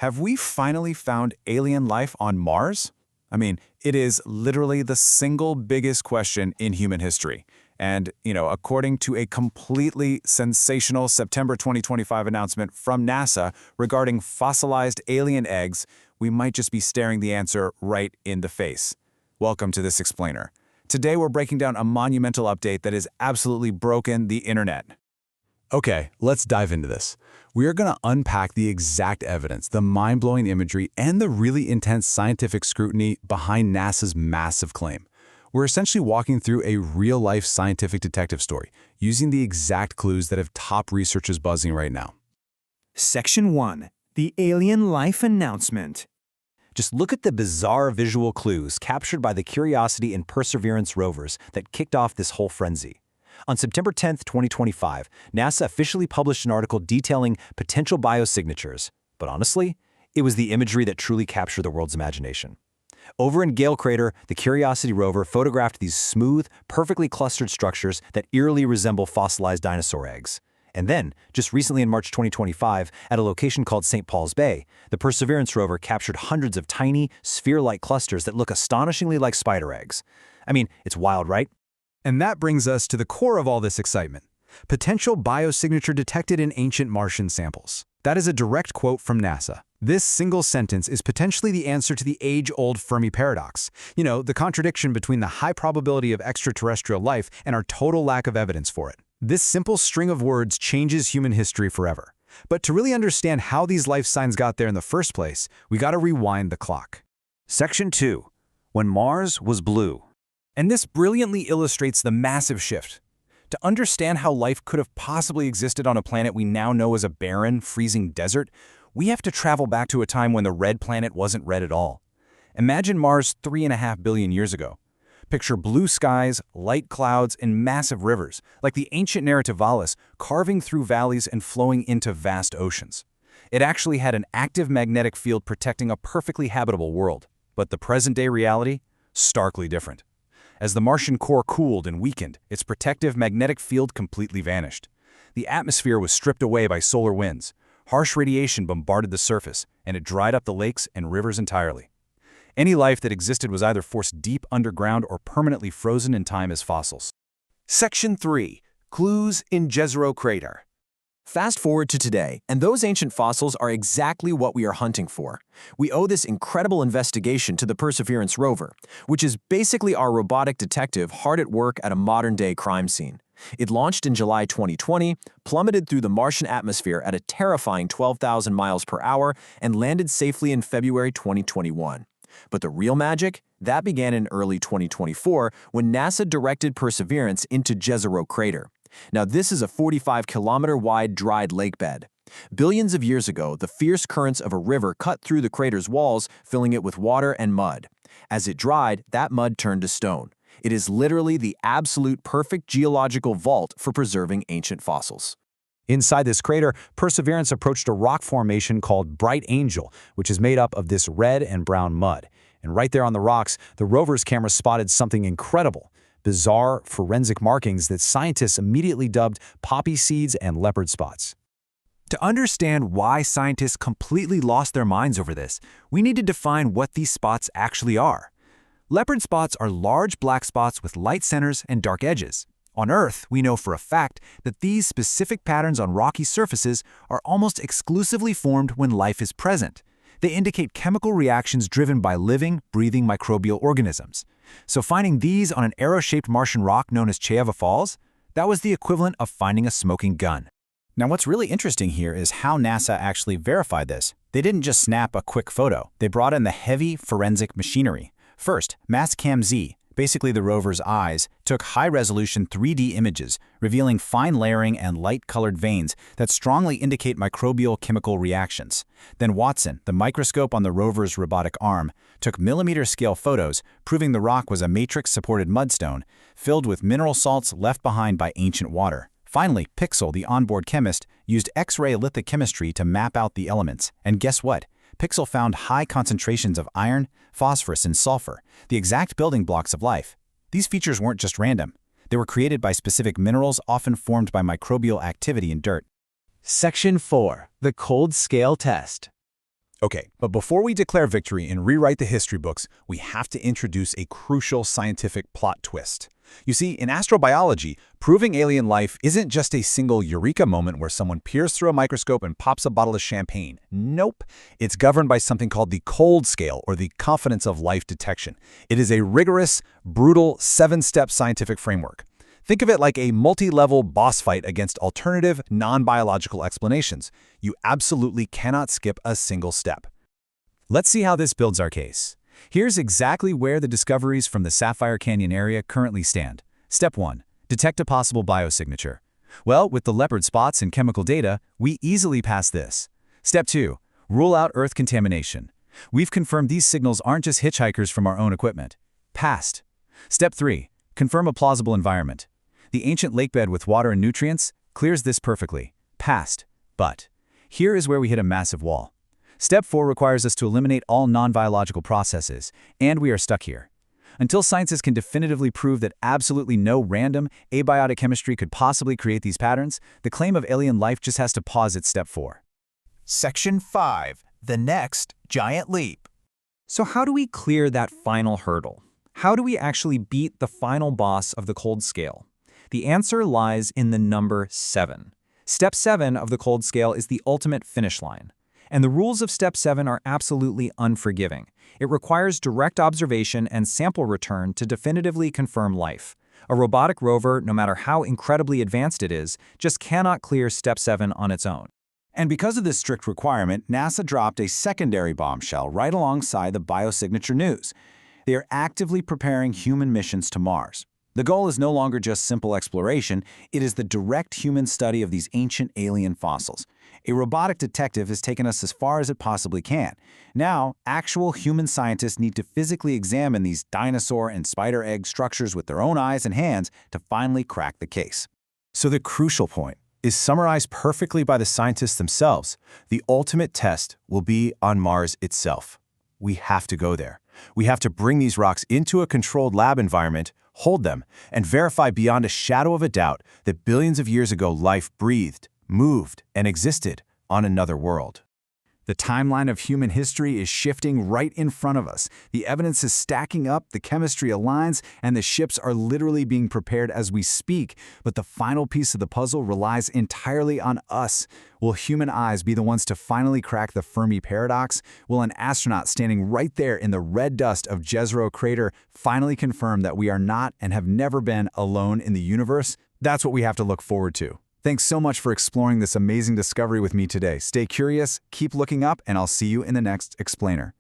Have we finally found alien life on Mars? I mean, it is literally the single biggest question in human history. And, according to a completely sensational September 2025 announcement from NASA regarding fossilized alien eggs, we might just be staring the answer right in the face. Welcome to this explainer. Today we're breaking down a monumental update that has absolutely broken the internet. Okay, let's dive into this. We are going to unpack the exact evidence, the mind-blowing imagery, and the really intense scientific scrutiny behind NASA's massive claim. We're essentially walking through a real-life scientific detective story, using the exact clues that have top researchers buzzing right now. Section 1. The Alien Life Announcement. Just look at the bizarre visual clues captured by the Curiosity and Perseverance rovers that kicked off this whole frenzy. On September 10, 2025, NASA officially published an article detailing potential biosignatures. But honestly, it was the imagery that truly captured the world's imagination. Over in Gale Crater, the Curiosity rover photographed these smooth, perfectly clustered structures that eerily resemble fossilized dinosaur eggs. And then, just recently in March 2025, at a location called St. Paul's Bay, the Perseverance rover captured hundreds of tiny, sphere-like clusters that look astonishingly like spider eggs. I mean, it's wild, right? And that brings us to the core of all this excitement. Potential biosignature detected in ancient Martian samples. That is a direct quote from NASA. This single sentence is potentially the answer to the age-old Fermi paradox. The contradiction between the high probability of extraterrestrial life and our total lack of evidence for it. This simple string of words changes human history forever. But to really understand how these life signs got there in the first place, we gotta rewind the clock. Section 2. When Mars was blue. And this brilliantly illustrates the massive shift. To understand how life could have possibly existed on a planet we now know as a barren, freezing desert, we have to travel back to a time when the red planet wasn't red at all. Imagine Mars 3.5 billion years ago. Picture blue skies, light clouds, and massive rivers, like the ancient Narrativalis, carving through valleys and flowing into vast oceans. It actually had an active magnetic field protecting a perfectly habitable world. But the present-day reality? Starkly different. As the Martian core cooled and weakened, its protective magnetic field completely vanished. The atmosphere was stripped away by solar winds. Harsh radiation bombarded the surface, and it dried up the lakes and rivers entirely. Any life that existed was either forced deep underground or permanently frozen in time as fossils. Section 3. Clues in Jezero Crater. Fast forward to today, and those ancient fossils are exactly what we are hunting for. We owe this incredible investigation to the Perseverance Rover, which is basically our robotic detective hard at work at a modern-day crime scene. It launched in July 2020, plummeted through the Martian atmosphere at a terrifying 12,000 miles per hour, and landed safely in February 2021. But the real magic? That began in early 2024 when NASA directed Perseverance into Jezero Crater. Now, this is a 45-kilometer-wide dried lake bed. Billions of years ago, the fierce currents of a river cut through the crater's walls, filling it with water and mud. As it dried, that mud turned to stone. It is literally the absolute perfect geological vault for preserving ancient fossils. Inside this crater, Perseverance approached a rock formation called Bright Angel, which is made up of this red and brown mud. And right there on the rocks, the rover's camera spotted something incredible. Bizarre forensic markings that scientists immediately dubbed poppy seeds and leopard spots. To understand why scientists completely lost their minds over this, we need to define what these spots actually are. Leopard spots are large black spots with light centers and dark edges. On Earth, we know for a fact that these specific patterns on rocky surfaces are almost exclusively formed when life is present. They indicate chemical reactions driven by living, breathing microbial organisms. So finding these on an arrow-shaped Martian rock known as Cheava Falls, that was the equivalent of finding a smoking gun. Now, what's really interesting here is how NASA actually verified this. They didn't just snap a quick photo. They brought in the heavy forensic machinery. First, Mastcam-Z, basically the rover's eyes, took high-resolution 3D images, revealing fine layering and light-colored veins that strongly indicate microbial chemical reactions. Then Watson, the microscope on the rover's robotic arm, took millimeter-scale photos, proving the rock was a matrix-supported mudstone, filled with mineral salts left behind by ancient water. Finally, Pixel, the onboard chemist, used X-ray lithochemistry to map out the elements. And guess what? Pixel found high concentrations of iron, phosphorus, and sulfur, the exact building blocks of life. These features weren't just random. They were created by specific minerals often formed by microbial activity in dirt. Section 4. The Cold Scale Test. Okay, but before we declare victory and rewrite the history books, we have to introduce a crucial scientific plot twist. You see, in astrobiology, proving alien life isn't just a single eureka moment where someone peers through a microscope and pops a bottle of champagne. Nope. It's governed by something called the cold scale, or the confidence of life detection. It is a rigorous, brutal, 7-step scientific framework. Think of it like a multi-level boss fight against alternative, non-biological explanations. You absolutely cannot skip a single step. Let's see how this builds our case. Here's exactly where the discoveries from the Sapphire Canyon area currently stand. Step 1. Detect a possible biosignature. Well, with the leopard spots and chemical data, we easily pass this. Step 2. Rule out Earth contamination. We've confirmed these signals aren't just hitchhikers from our own equipment. Passed. Step 3. Confirm a plausible environment. The ancient lakebed with water and nutrients clears this perfectly. Passed. But here is where we hit a massive wall. Step 4 requires us to eliminate all non-biological processes, and we are stuck here. Until scientists can definitively prove that absolutely no random, abiotic chemistry could possibly create these patterns, the claim of alien life just has to pause at Step 4. Section 5. The next giant leap. So how do we clear that final hurdle? How do we actually beat the final boss of the cold scale? The answer lies in the number 7. Step 7 of the cold scale is the ultimate finish line. And the rules of Step 7 are absolutely unforgiving. It requires direct observation and sample return to definitively confirm life. A robotic rover, no matter how incredibly advanced it is, just cannot clear Step 7 on its own. And because of this strict requirement, NASA dropped a secondary bombshell right alongside the biosignature news. They are actively preparing human missions to Mars. The goal is no longer just simple exploration, it is the direct human study of these ancient alien fossils. A robotic detective has taken us as far as it possibly can. Now, actual human scientists need to physically examine these dinosaur and spider egg structures with their own eyes and hands to finally crack the case. So the crucial point is summarized perfectly by the scientists themselves. The ultimate test will be on Mars itself. We have to go there. We have to bring these rocks into a controlled lab environment, hold them, and verify beyond a shadow of a doubt that billions of years ago life breathed, moved, and existed on another world. The timeline of human history is shifting right in front of us. The evidence is stacking up, the chemistry aligns, and the ships are literally being prepared as we speak. But the final piece of the puzzle relies entirely on us. Will human eyes be the ones to finally crack the Fermi paradox? Will an astronaut standing right there in the red dust of Jezero crater finally confirm that we are not and have never been alone in the universe? That's what we have to look forward to. Thanks so much for exploring this amazing discovery with me today. Stay curious, keep looking up, and I'll see you in the next explainer.